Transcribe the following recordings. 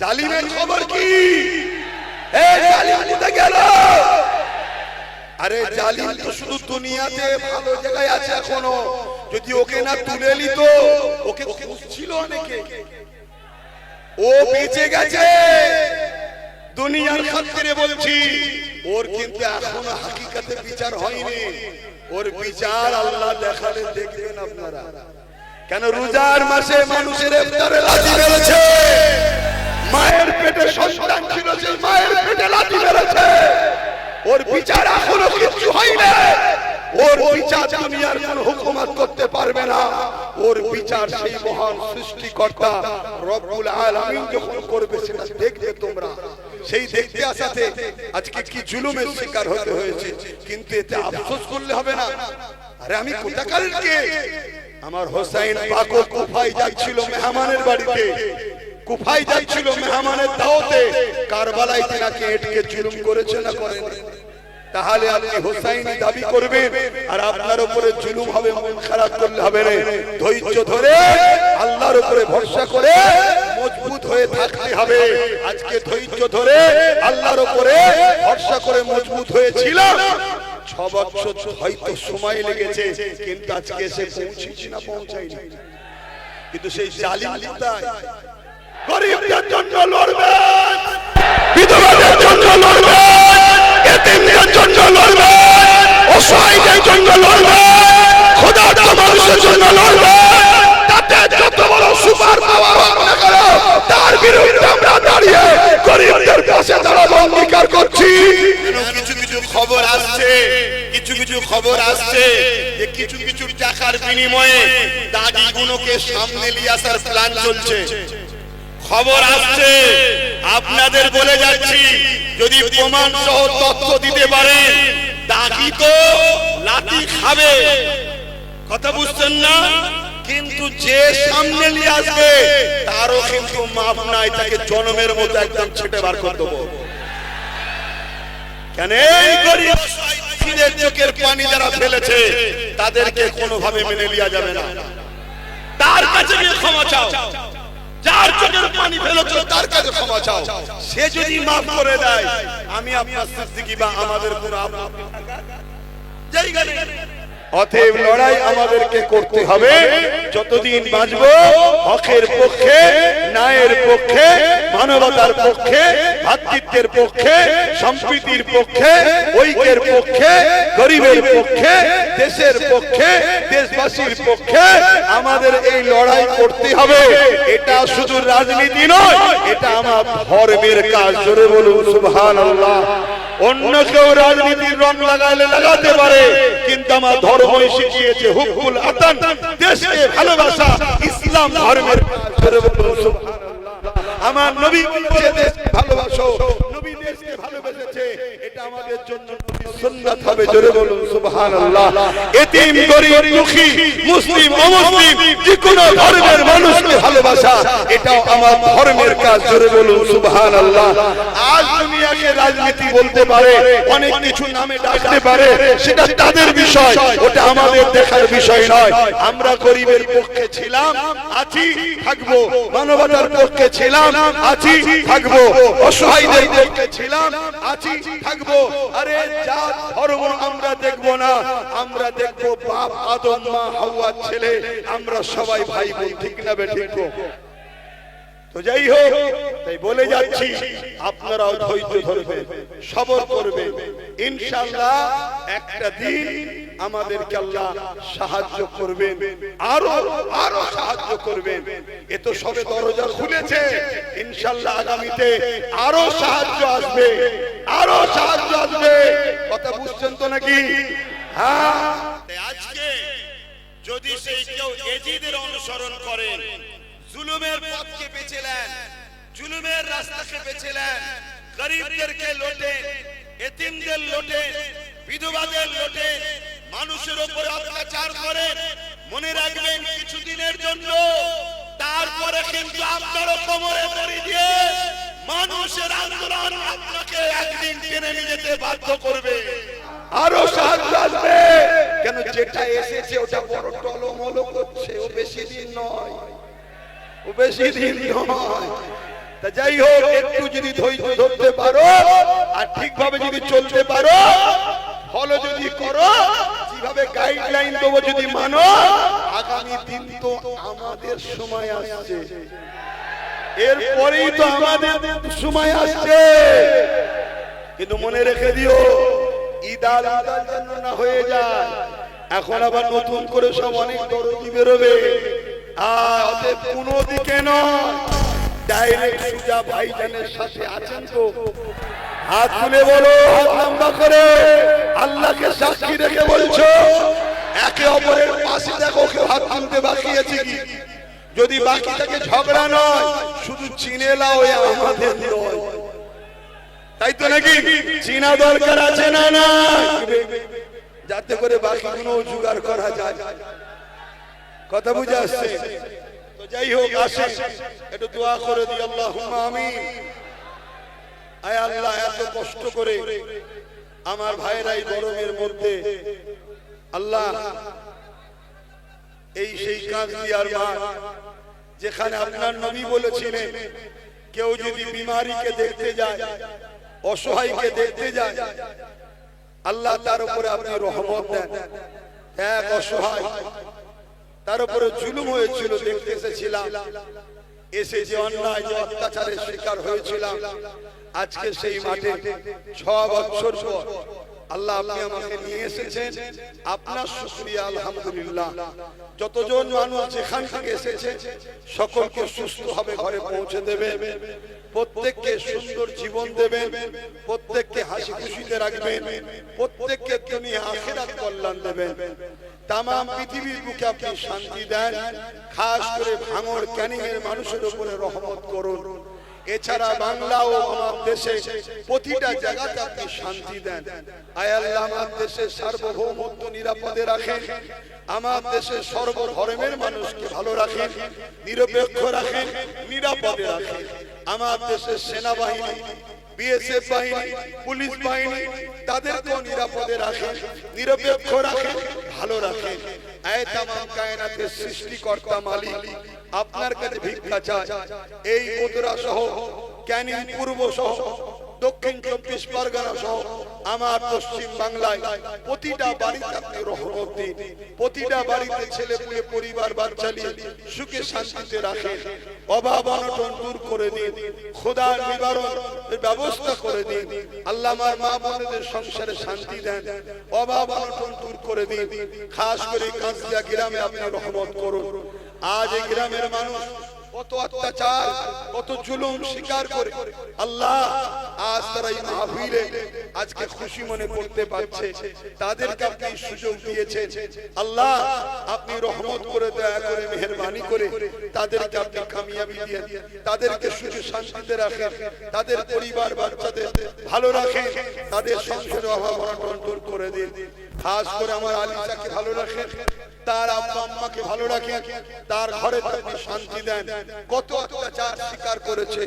জালিমের খবর কি? জালিম কোথায় গেল? আরে জালিম তো শুধু দুনিয়াতে ভালো জায়গায় আছে এখনো, যদি ওকে না তুলে নিত, ওকে খুঁজছিল অনেকে, ও বেঁচে গেছে দুনিয়ার খাতিরে বলছি। ওর কিন্তু এখনো হাকিকাতে বিচার হয়নি, ওর বিচার আল্লাহ দেখালে দেখবেন আপনারা। কেন রোজার মাসে মানুষের ইফতারে লাথি মেরেছে, মায়ের পেটে সন্তান ছিল সেই মায়ের পেটে লাথি মেরেছে, ওর বিচার এখনো কিছু হয়নি। ওর বিচার দুনিয়ার কোন হুকুমত করতে পারবে না, ওর বিচার সেই মহান সৃষ্টিকর্তা রব্বুল আলামিন যখন করবে সেটা দেখবে তোমরা। সেই দেখতে আসাতে আজকে কি জুলুমের শিকার হতে হয়েছে, কিন্তু এতে আফসোস করলে হবে না। আরে আমি কোথাকার কে? আমার হোসেন পাক কুফায় যাচ্ছিল মেহমানের বাড়িতে, কুফায় যাচ্ছিল মেহমানের দাওয়াতে, কারবালায় তাকে এটকে জুলুম করেছে না করেনি? তাহলে আপনি হোসাইনি দাবি করবেন আর আপনার উপরে জুলুম হবে, মন খারাপ করলে হবে না। ধৈর্য ধরে আল্লাহর উপরে ভরসা করে মজবুত হয়ে থাকতে হবে। আজকে ধৈর্য ধরে আল্লাহর উপরে ভরসা করে মজবুত হয়েছিলাম, 6 বছর হয়তো সময় লেগেছে, কিন্তু আজকে এসে পৌঁছেছি না পৌঁছাইনি। কিন্তু সেই জালিম কোথায়? গরিবদের জন্য লড়বেন, বিধবাদের জন্য লড়বেন, এতিমদের জন্য লড়বেন, অসহায়দের জন্য লড়বেন, খোদার মানুষের জন্য লড়বেন। তাতে যত বড় সুপার পাওয়ার হোক না কেন, তার বিরুদ্ধে আমরা দাঁড়িয়ে গরিবদের পাশে দাঁড়াবো, অঙ্গীকার করছি। কিছু কিছু খবর আসছে, কিছু কিছু খবর আসছে যে কিছু কিছু টাকার বিনিময়ে দাদিগুলোকে সামনে নিয়ে আসার প্ল্যান চলছে। খবর আসছে, আপনাদের বলে যাচ্ছি, যদি প্রমাণ সহ তথ্য দিতে পারেন, দাগি তো লাঠি খাবে, কথা বুঝছেন না? কিন্তু যে সামনে নিয়ে আসবে তারও কিন্তু মাপ নাই, তাকে জনমের মতো একদম ছেটে বার করে দেবো। কেন? এই গরিব অসহায়দের চোখের পানি যারা ফেলেছে তাদেরকে কোনোভাবে মেনে নেওয়া যাবে না। তার কাছে গিয়ে ক্ষমা চাও, যার চোখের পানি ফেলেছিল তার কাছে ক্ষমা চাও, সে যদি মাফ করে দেয়, আমি আপনার সিদ্দিকী বা আমাদের পুরো জায়গা নেই। অতএব লড়াই আমাদেরকে করতে হবে, যতদিন বাঁচব হকের পক্ষে, ন্যায়ের পক্ষে, মানবতার পক্ষে, ভ্রাতৃত্বের পক্ষে, সম্প্রীতির পক্ষে, ঐক্যের পক্ষে, গরিবের পক্ষে, দেশের পক্ষে, দেশবাসীর পক্ষে আমাদের এই লড়াই করতে হবে। এটা শুধু রাজনীতি নয়, এটা আমার ধর্মের কাজ। জোরে বলুন সুবহানাল্লাহ। অন্য কেউ রাজনীতির রং লাগাইলে লাগাতে পারে, কিন্তু আমার ধর্মই শিখিয়েছে হুব্বুল আতান, দেশকে ভালোবাসা, ইসলাম ধর্মের কাজ। জোরে বলুন সুবহানাল্লাহ। আমার নবী বলেছে দেশকে ভালোবাসো, নবী দেশকে ভালোবেসেছে, এটা আমাদের জন্য সুন্নাত হবে। জোরে বলুন সুবহানাল্লাহ। এতিম, গরীব, দুঃখী, মুসলিম, অমুসলিম যে কোনো ধর্মের মানুষকে ভালোবাসা, এটাও আমার ধর্মের কাজ। জোরে বলুন সুবহানাল্লাহ। আজ দুনিয়াকে রাজনীতি বলতে পারে, অনেক কিছু নামে ডাকতে পারে, সেটা তাদের বিষয়, ওটা আমাদের দেখার বিষয় নয়। আমরা গরিবের পক্ষে ছিলাম, আছি, থাকবো, মানবতার পক্ষে ছিলাম, আছি, থাকবো, অসহায়দের পক্ষে ছিলাম, আছি, থাকবো। আরে যা ধর্ম আমরা দেখবো না, আমরা দেখবো বাপ আদম, মা হাওয়ার ছেলে, আমরা সবাই ভাই বোন, ঠিক না বেঠিক? তো যাই হোক, তাই বলে যাচ্ছি, আপনারাও ধৈর্য ধরবেন, সবর করবেন, ইনশাআল্লাহ একটা দিন আমাদেরকে আল্লাহ সাহায্য করবেন, আরো আরো সাহায্য করবেন। এ তো সবে দরজা খুলেছে, ইনশাআল্লাহ আগামীতে আরো সাহায্য আসবে, আরো সাহায্য আসবে। কথা বুঝছেন তো নাকি? হ্যাঁ। আজকে যদি সেই কেউ এজিদের অনুসরণ করেন, জুলুমের পথকে বেছে নেন, জুলুমের রাস্তাকে বেছে নেন, গরিবদেরকে লোটেন, এতিমদের লোটেন, বিধবাদের লোটেন, মানুষের উপর অত্যাচার করেন, মনে রাখবেন কিছুদিনের জন্য, তারপরে কিন্তু আপনারও কোমরে দড়ি দিয়ে মানুষের আন্দোলন আপনাকে একদিন টেনে নিয়ে যেতে বাধ্য করবে। আরো সাহায্য আসবে। কেন? যেটা এসেছে ওটা বড় টলমল করছে, ও বেশি দিন নয়, ও বেশি দিন নয়। তা যাই হোক, একটু যদি ধৈর্য ধরতে পারো আর ঠিকভাবে যদি চলতে পারো, ফলো যদি করো, যেভাবে গাইডলাইন দেবো যদি মানো, আগামী দিন তো আমাদের সময় আসছে, এরপরেই তো আমাদের সময় আসছে। কিন্তু মনে রেখে দিও, ঈদ আল আদার জন্য না হয়ে যায়, এখন আবার নতুন করে সব অনেক দরদি বেরোবে। অতএব কোনো দিকে নয়, ডাইরেক্ট সুজা ভাইজানের সাথে আছেন তো? হাত তুলে বলো, হাত লম্বা করে আল্লাহকে সাক্ষী রেখে বলছো, একে অপরের পাশে দেখো কেউ হাত তুলতে বাকি আছে কি? যদি বাকি থাকে ঝগড়া নয়, শুধু চিনে লাও আমাদের নয়, তাই তো নাকি? চিনা দরকার আছে না না, যাতে করে বাকি কোনো জোগাড় করা যায়। কথা বুঝে আসছে তো? যাই হোক, আসে একটু দোয়া করে দিই, আল্লাহুম্মা আমিন। আয় আল্লাহ, এত কষ্ট করে আমার ভাইরা এই গরমের মধ্যে, আল্লাহ এই সেই কাঁদিয়ার মাঠ, যেখানে আপনার নবী বলেছিলেন কেউ যদি বিমারিকে দেখতে যায়, অসহায়কে দেখতে যায়, আল্লাহ তার উপরে আপনি রহমত দেন। এক অসহায়, তার উপরে জুলুম হয়েছিল, দেখতে এসেছিলাম, এসে যে অন্যায় যে অত্যাচারের শিকার হয়েছিলাম, আজকে সেই মাঠে 6 বছর পর আল্লাহ আপনি আমাকে নিয়ে এসেছেন, আপনার শুকরিয়া আলহামদুলিল্লাহ। যতজন মানুষ যেখান থেকে এসেছে সকলকে সুস্থভাবে ঘরে পৌঁছে দেবেন, প্রত্যেককে সুন্দর জীবন দেবেন, প্রত্যেককে হাসি খুশিতে রাখবেন, প্রত্যেককে দুনিয়া আখিরাত কল্যাণ দেবেন। তাম পৃথিবীর বুকে আপনি শান্তি দেন, খাস করে ভাঙড় ক্যানিং এর মানুষের উপরে রহমত করুন। এছাড়া বাংলা ও আমার দেশে প্রতিটা জায়গাতে আপনি শান্তি দেন। আয় আল্লাহ, আমার দেশের সার্বভৌমত্ব নিরাপদে রাখেন, আমার দেশের সর্বধর্মের মানুষকে ভালো রাখেন, নিরপেক্ষ রাখেন, নিরাপদে রাখেন। আমার দেশের সেনাবাহিনী, বিএসএফ বাহিনী, পুলিশ বাহিনী, তাদেরকেও নিরাপদে রাখেন, নিরপেক্ষ রাখেন, ভালো রাখেন। আয় তামাম কায়নাতের সৃষ্টিকর্তা মালিক, আপনার কাছে ভিক্ষা চাই, এই উত্তরা সহ, ক্যানিং পূর্ব সহ, দক্ষিণ 24 পরগনা সহ আমার পশ্চিম বাংলায় প্রতিটা বাড়িতে আপনি রহমত দিন, প্রতিটা বাড়িতে ছেলে পুলে পরিবার বাচ্চা নিয়ে সুখে শান্তিতে রাখেন, অভাব অনটন দূর করে দিন, খোদার নিবারণের ব্যবস্থা করে দিন। আল্লাহ আমার মা বোনদের সংসারে শান্তি দেন, অভাব অনটন দূর করে দিন। খাস করে কাঁচদিয়া গ্রামে আপনি রহমত করুন। আজ এই গ্রামের মানুষ কত অত্যাচার, কত জুলুম স্বীকার করে, আল্লাহ আজ তারা এই মাহফিলে আজকে খুশি মনে করতে পারছে, তাদেরকে আপনি সুযোগ দিয়েছেন। আল্লাহ আপনি রহমত করে, দয়া করে, মেহেরবানি করে তাদেরকে আপনি কামিয়াবি দিয়ে, তাদেরকে সুখে শান্তিতে রাখেন, তাদের পরিবার বাচ্চাদের ভালো রাখেন, তাদের সংসারে অভাব অনটন দূর করে দিন। খাস করে আমার আলিশাকে ভালো রাখেন, তার আব্বা আম্মাকে ভালো রাখেন, তার ঘরে আপনি শান্তি দেন। কত অত্যাচার স্বীকার করেছে,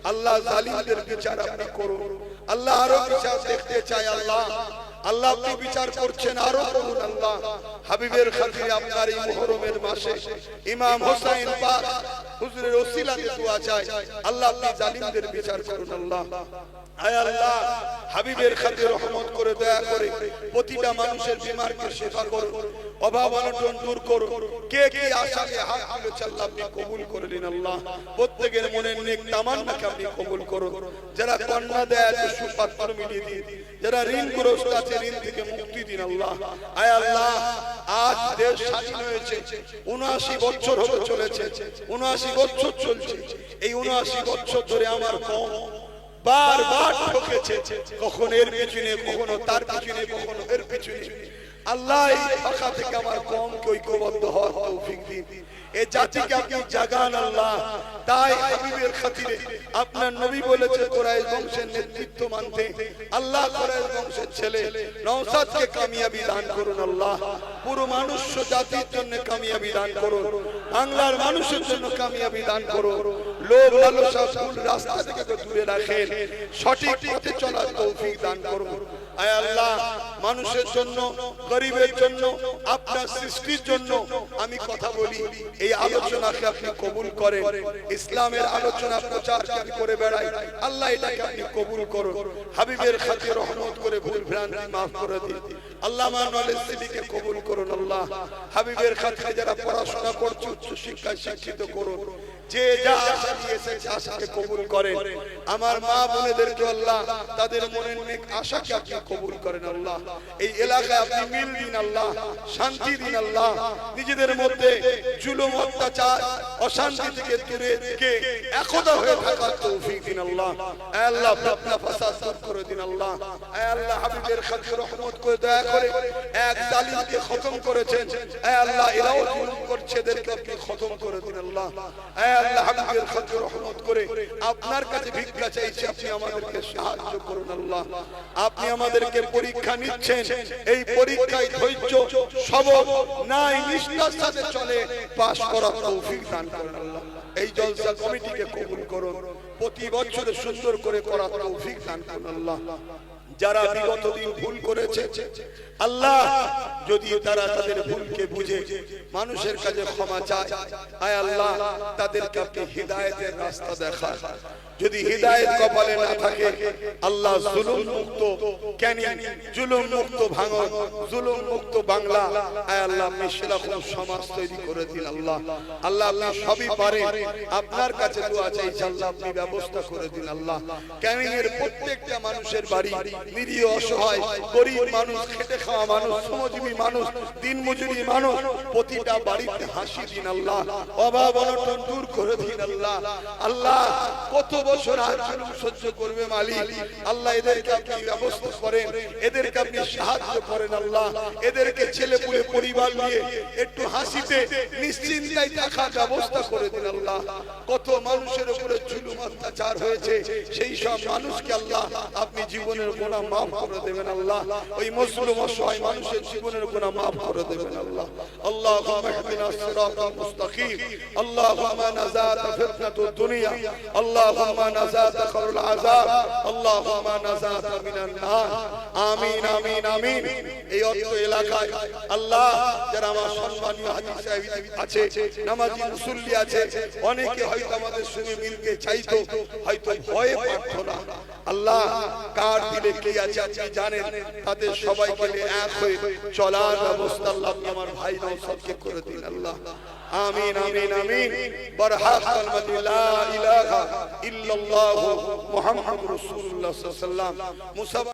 আল্লাহ জালিমদের বিচার আপনি করুন। আল্লাহ আরো বিচার দেখতে চাই। আল্লাহ আল্লাহ আপনি বিচার করছেন, আরো করুন। আল্লাহ হাবিবের খাতিরে আপনার এই মুহররমের মাসে ইমাম হোসেন পাক হুজুরের ওসিলাতে দোয়া চাই, আল্লাহ আপনি জালিমদের বিচার করুন। আল্লাহ আয় আল্লাহ হাবিবের খাতিরে রহমত করে, দয়া করে প্রতিটা মানুষের বিমারকে শিফা করুন, অভাব অনটন দূর করুন। কে কে আশাকে হাত তুলেছে আল্লাহ আপনি কবুল করে নিন। আল্লাহ প্রত্যেকের মনের নেক তামান্নাকে আপনি কবুল করুন। যারা কন্যা দেয় আছে সুপাত্র মিলিয়ে দিন, যারা ঋণগ্রস্ত আছে ঋণ থেকে মুক্তি দিন। আল্লাহ আয় আল্লাহ আজ দেশ স্বাধীন হয়েছে, ৭৯ বছর হতে চলেছে, ৭৯ বছর চলছে। এই ৭৯ বছর ধরে আমার কওম বারবার ঠকেছে, কখনো এর পিছনে, কখনো তার পিছনে, কখনো এর পিছনে। আল্লাহ এই ফাঁকা থেকে আমার কওমকে ঐক্যবদ্ধ হওয়ার তৌফিক দিন, এই জাতিকে আপনি জাগান। আল্লাহ তাই হাবিবের খাতিরে আপনার নবী বলেছে কুরাইশ বংশের নেতৃত্ব মানতে। আল্লাহ কুরাইশ বংশের ছেলে নওশাদকে কামিয়াবি দান করুন। আল্লাহ পুরো মানুষ জাতির জন্য কামিয়াবি দান করুন, বাংলার মানুষের জন্য কামিয়াবি দান করুন। লোভ লালসা ভুল রাস্তা থেকে দূরে রাখেন, সঠিক পথে চলার তৌফিক দান করুন। আয় আল্লাহ, মানুষের জন্য, গরিবের জন্য, আপনার সৃষ্টির জন্য আমি কথা বলি, এই আলোচনাকে আপনি কবুল করেন। ইসলামের আলোচনা প্রচার করে বেড়াই, আল্লাহ এটাকে আপনি কবুল করুন। হাবিবের খাতিরে রহমত করে ভুল ভ্রান্তি মাফ করে দিন। আল্লামা নলেজ সিটিকে কবুল করুন। আল্লাহ, হাবিবের খাতিরে যারা পড়াশোনা করছে উচ্চ শিক্ষায় শিক্ষিত করুন। যে যা আশা দিয়েছে আশাকে কবুল করেন। আমার মা বোনেদেরকে আল্লাহ তাদের মনের নেক আশাকে আপনি কবুল করেন। আল্লাহ, এই এলাকায় আপনি মিল দিন, আল্লাহ শান্তি দিন। আল্লাহ, নিজেদের মধ্যে জুলুম, অত্যাচার, অশান্তি থেকে দূরে থেকে একতা হয়ে থাকার তৌফিক দিন। আল্লাহ, আয় আল্লাহ ফিতনা ফাসাদ দূর করে দিন। আল্লাহ, আয় আল্লাহ হাবিবের খাতিরে রহমত করে দয়া করে এক জালিমকে খতম করেছেন। আয় আল্লাহ, এরাও জুলুম করছে, এদেরকে আপনি খতম করে দিন। আল্লাহ, আয় আল্লাহ হাবিবের খাতিরে রহমত করে আপনার কাছে ভিক্ষা চাইছি, আপনি আমাদেরকে সাহায্য করুন। আল্লাহ, আপনি আমাদেরকে পরীক্ষা নিচ্ছেন, এই পরীক্ষায় ধৈর্য, সবর, ন্যায় নিষ্ঠার সাথে চলে পাস করার তৌফিক দান করুন। আল্লাহ, এই জলসা কমিটিকে কবুল করুন, প্রতি বছরে সুন্দর করে করার তৌফিক দান করুন। আল্লাহ, যারা বিগত দিন ভুল করেছে আল্লাহ, যদি তারা তাদের ভুলকে বুঝে মানুষের কাছে ক্ষমা চায়, আয় আল্লাহ তাদেরকে আপনি হিদায়াতের রাস্তা দেখান। যদি হিদায়াত কপালে না থাকে আল্লাহ, জুলুম মুক্ত ক্যানিং, জুলুম মুক্ত ভাঙন, জুলুম মুক্ত বাংলা, আয় আল্লাহ আপনি সেরকম সমাজ তৈরি করে দিন। আল্লাহ, আল্লাহ আপনি সবই পারেন, আপনার কাছে দোয়া চাইছি, আল্লাহ আপনি ব্যবস্থা করে দিন। আল্লাহ, ক্যানিং এর প্রত্যেকটা মানুষের বাড়ি, নিরীহ অসহায় গরিব মানুষ, খেটে খাওয়া মানুষ, শ্রমজীবী মানুষ, দিনমজুরি মানুষ, প্রতিটা বাড়িতে হাসি দিন। আল্লাহ, অভাব অনটন দূর করে দিন। আল্লাহ, আল্লাহ কত বছর আর জুলুম সহ্য করবে মালিক, আল্লাহ এদেরকে আপনি ব্যবস্থা করেন, এদেরকে আপনি সাহায্য করেন। আল্লাহ, এদেরকে ছেলেপুলে পরিবার নিয়ে একটু হাসিতে নিশ্চিন্তায় থাকার ব্যবস্থা করে দিন। আল্লাহ, কত মানুষের উপরে জুলুম অত্যাচার হয়েছে, সেই সব মানুষকে আল্লাহ আপনি জীবনের গুনাহ মাফ করে দেবেন। আল্লাহ, ওই মজলুম অসহায় মানুষের জীবনের গুনাহ মাফ করে দেবেন। আল্লাহ, আল্লাহুম্মা ইহদিনাস সিরাতাল মুস্তাকিম, আল্লাহুম্মা নাজাত ফিতনাতুদ দুনিয়া, আল্লাহুম্মা নাজাত খারুল আযাব, আল্লাহুম্মা নাজাত মিনান নার। আমিন আমিন আমিন। এই অত্র এলাকায় আল্লাহ যারা আমার সম্মানীয় হাজী সাহেব আছে, নামাজি মুসল্লি আছে, অনেকে হয়তো আমাদের সঙ্গে মিলকে চাইতো, হয়তো ভয়ে পারতো না। আল্লাহ, কার দিলে কি আছে আপনি জানেন, তাদের সবাইকে এক হয়ে চলার ব্যবস্থা আল্লাহ আপনি আমার ভাই নওশাদকে করে দিন। আল্লাহ, আমিন আমিন আমিন। বরহাত কালমাতি লা ইলাহা ইল্লাল্লাহু মুহাম্মাদুর রাসূলুল্লাহ সাল্লাল্লাহু আলাইহি ওয়াসাল্লাম।